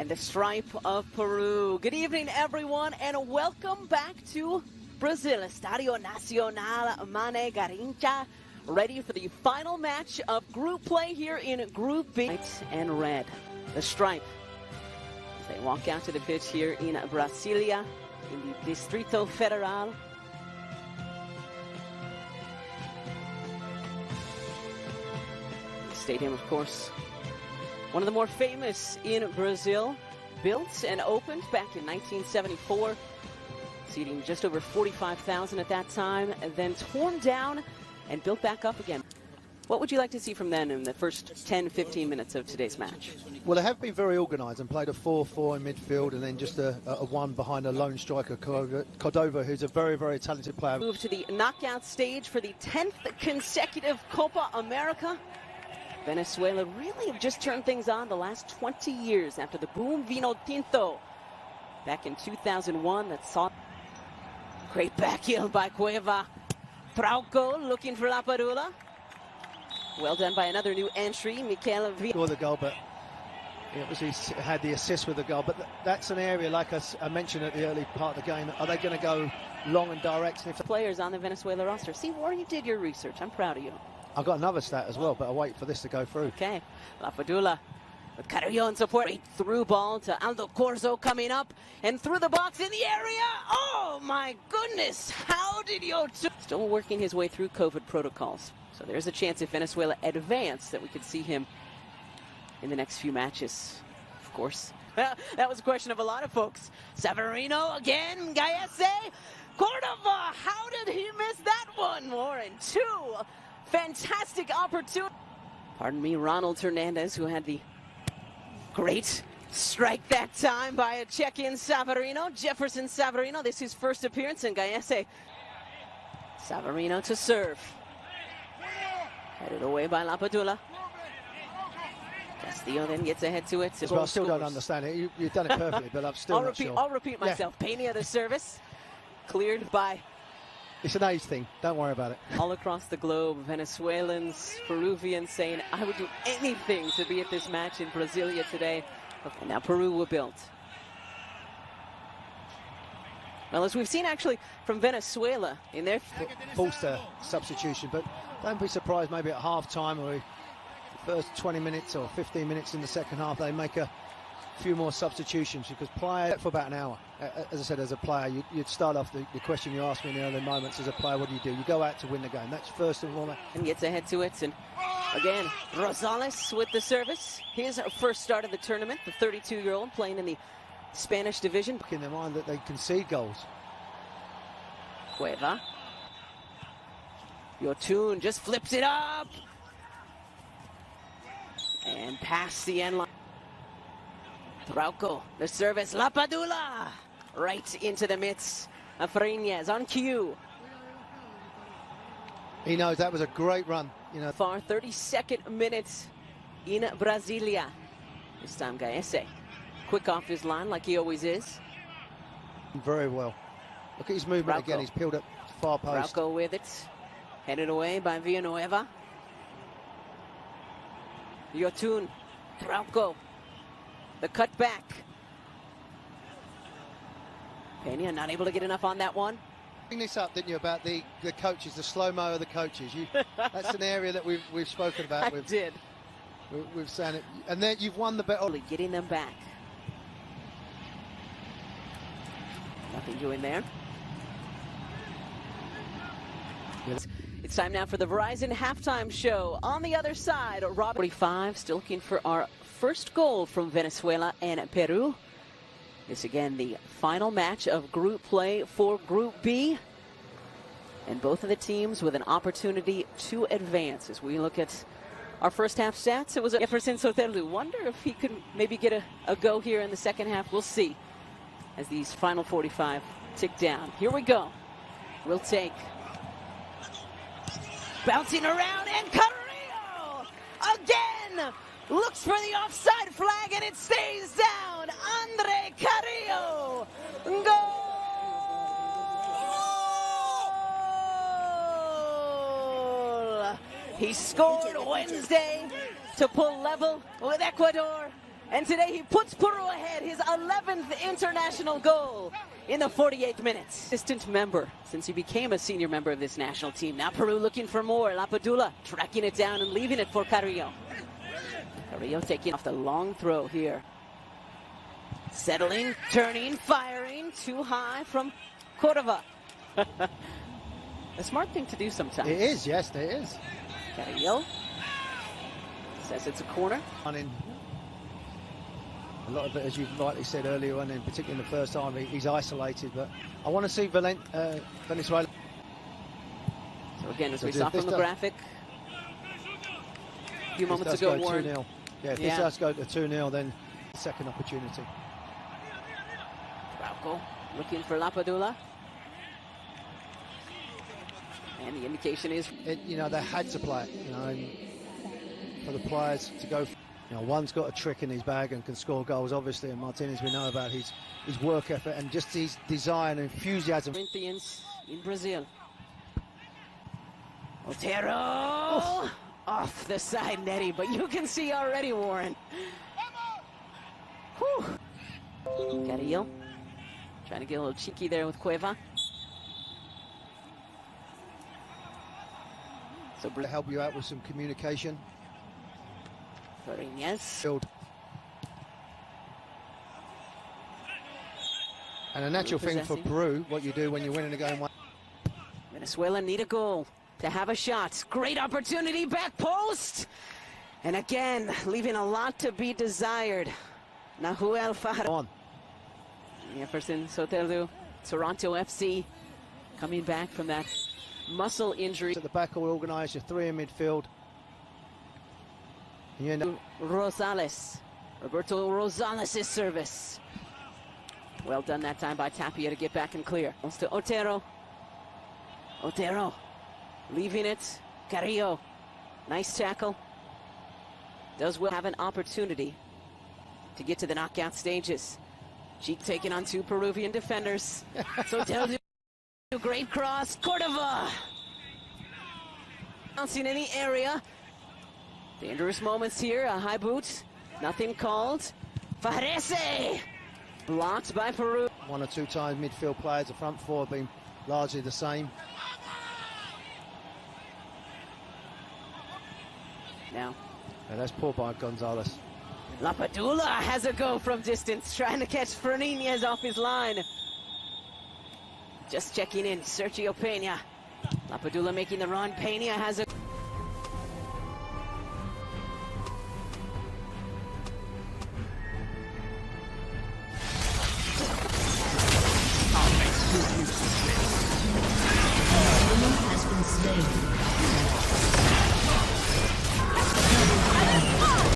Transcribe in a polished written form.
and the stripe of Peru. Good evening, everyone, and welcome back to Brazil. Estadio Nacional Mané Garrincha, ready for the final match of group play here in Group B. White and red, the stripe. As they walk out to the pitch here in Brasilia, in the Distrito Federal. The stadium, of course, one of the more famous in Brazil, built and opened back in 1974, seating just over 45,000 at that time, and then torn down and built back up again. What would you like to see from them in the first 10-15 minutes of today's match? Well, they have been very organised and played a 4-4 in midfield, and then just a one behind a lone striker, Cordova, who's a very, very talented player. Move to the knockout stage for the 10th consecutive Copa America. Venezuela really have just turned things on the last 20 years after the boom Vino Tinto back in 2001 that saw great back heel by Cueva. Trauco looking for La Padula. Well done by another new entry, Mikel V. Scored the goal, but he obviously had the assist with the goal. But that's an area, like I mentioned at the early part of the game, are they going to go long and direct? If players on the Venezuela roster. See, Warren, you did your research. I'm proud of you. I've got another stat as well, but I'll wait for this to go through. Okay. La Padula with Carrillo in support. Great through ball to Aldo Corzo coming up and through the box in the area. Oh, my goodness. How did you... Still working his way through COVID protocols. So there's a chance if Venezuela advance that we could see him in the next few matches, of course. That was a question of a lot of folks. Severino again, Gallese, Cordova. How did he miss that one, Warren? Two fantastic opportunity. Pardon me, Ronald Hernandez, who had the great strike that time by a check-in Savarino. Jefferson Savarino, this is his first appearance, and Gallese. Savarino to serve. Headed away by La Padula. Castillo then gets ahead to it. Well, I still don't understand it. You've done it perfectly, but I'm still not sure. I'll repeat myself. Yeah. Peña the service. Cleared by... It's an age thing. Don't worry about it. All across the globe, Venezuelans, Peruvians saying, I would do anything to be at this match in Brasilia today. And now Peru were built. Well, as we've seen actually from Venezuela in their... Forced a substitution, but don't be surprised maybe at half-time or the first 20 minutes or 15 minutes in the second half, they make a few more substitutions because play for about an hour. As I said, as a player, you'd start off the question you asked me in the early moments. As a player, what do? You go out to win the game. That's first and foremost. And gets ahead to it. And again, Rosales with the service. His first start of the tournament, the 32-year-old playing in the Spanish division. In their mind that they concede goals. Cueva. Yotun just flips it up. And past the end line. Trauco, the service, La Padula, right into the midst of Fariñez on cue. He knows that was a great run. You know, far 32nd minute in Brasilia. This time Gallese, quick off his line like he always is. Very well. Look at his movement Trauco. Again. He's peeled up far post. Trauco with it, headed away by Villanueva. Yotun, Trauco. The cut back. Peña not able to get enough on that one. Bring this up, didn't you, about the coaches, the slow-mo of the coaches. That's an area that we've spoken about. I did. We've said it. And then you've won the bet. Getting them back. Nothing doing there. Yes. It's time now for the Verizon halftime show. On the other side, Robert 45, still looking for our first goal from Venezuela and Peru. This again the final match of group play for Group B. And both of the teams with an opportunity to advance. As we look at our first half stats, it was Jefferson Sotelo. Wonder if he could maybe get a go here in the second half. We'll see as these final 45 tick down. Here we go. We'll take. Bouncing around, and Carrillo again looks for the offside flag, and it stays down. Andre Carrillo, goal! He scored Wednesday to pull level with Ecuador And today he puts Peru ahead, his 11th international goal in the 48th minute. Assistant member since he became a senior member of this national team. Now Peru looking for more. Lapadula tracking it down and leaving it for Carrillo. Carrillo taking off the long throw here. Settling, turning, firing, too high from Cordova. A smart thing to do sometimes. It is, yes, it is. Carrillo says it's a corner. A lot of it, as you rightly said earlier on, in particular in the first time, he's isolated. But I want to see Venezuela. So again, as we saw from the graphic a few moments ago, Warren. 2-0. Yeah, if this does go to 2-0, then second opportunity. Trauco looking for Lapadula. And the indication is... You know, they had to play it, you know, and for the players to go... You know, one's got a trick in his bag and can score goals, obviously, and Martinez, we know about his work effort and just his desire and enthusiasm. Corinthians in Brazil. Otero! Off the side netting, but you can see already, Warren. Whew. Carrillo trying to get a little cheeky there with Cueva. So to help you out with some communication. Field. And a natural thing for Peru, what you do when you're winning a game. Venezuela need a goal to have a shot. Great opportunity, back post. And again, leaving a lot to be desired. Nahuel Fajra. Jefferson Soteldo, Toronto FC, coming back from that muscle injury. At the back, all organised, your three in midfield. Rosales, Roberto Rosales' service. Well done that time by Tapia to get back and clear. Goes to Otero. Otero leaving it. Carrillo, nice tackle. Does well have an opportunity to get to the knockout stages. Cheek taking on two Peruvian defenders. So Otero, great cross. Cordova bouncing in the area. Dangerous moments here, a high boot, nothing called. Fajarese, blocked by Peru. One or two times midfield players, the front four have been largely the same. Now. That's poor by Gonzalez. Lapadula has a go from distance, trying to catch Fernandez off his line. Just checking in, Sergio Peña. Lapadula making the run, Peña has a... Has been slain.